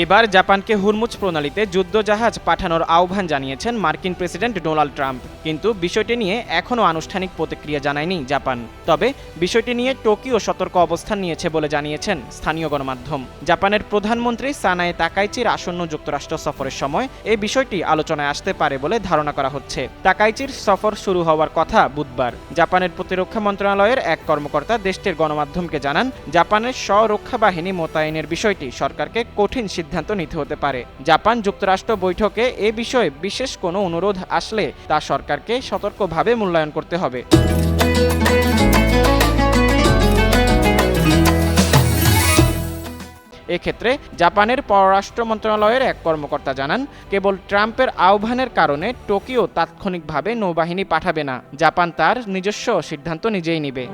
এবার জাপানকে হুরমুজ প্রণালীতে যুদ্ধজাহাজ পাঠানোর আহ্বান জানিয়েছেন মার্কিন প্রেসিডেন্ট ডোনাল্ড ট্রাম্প, কিন্তু বিষয়টি নিয়ে এখনও আনুষ্ঠানিক প্রতিক্রিয়া জানায়নি জাপান। তবে বিষয়টি নিয়ে টোকিও সতর্ক অবস্থান নিয়েছে বলে জানিয়েছেন স্থানীয় গণমাধ্যম। জাপানের প্রধানমন্ত্রী সানায়ে তাকাইচির আসন্ন যুক্তরাষ্ট্র সফরের সময় এই বিষয়টি আলোচনায় আসতে পারে বলে ধারণা করা হচ্ছে। তাকাইচির সফর শুরু হওয়ার কথা বুধবার। জাপানের প্রতিরক্ষা মন্ত্রণালয়ের এক কর্মকর্তা দেশটির গণমাধ্যমকে জানান, জাপানের স্বরক্ষা বাহিনী মোতায়েনের বিষয়টি সরকারকে কঠিন সিদ্ধান্ত নিতে হতে পারে। জাপান যুক্তরাষ্ট্র বৈঠকে এ বিষয়ে বিশেষ কোনো অনুরোধ আসলে তা সরকারকে সতর্কভাবে মূল্যায়ন করতে হবে। এক্ষেত্রে জাপানের পররাষ্ট্র মন্ত্রণালয়ের এক কর্মকর্তা জানান, কেবল ট্রাম্পের আহ্বানের কারণে টোকিও তাৎক্ষণিকভাবে নৌবাহিনী পাঠাবে না। জাপান তার নিজস্ব সিদ্ধান্ত নিজেই নেবে।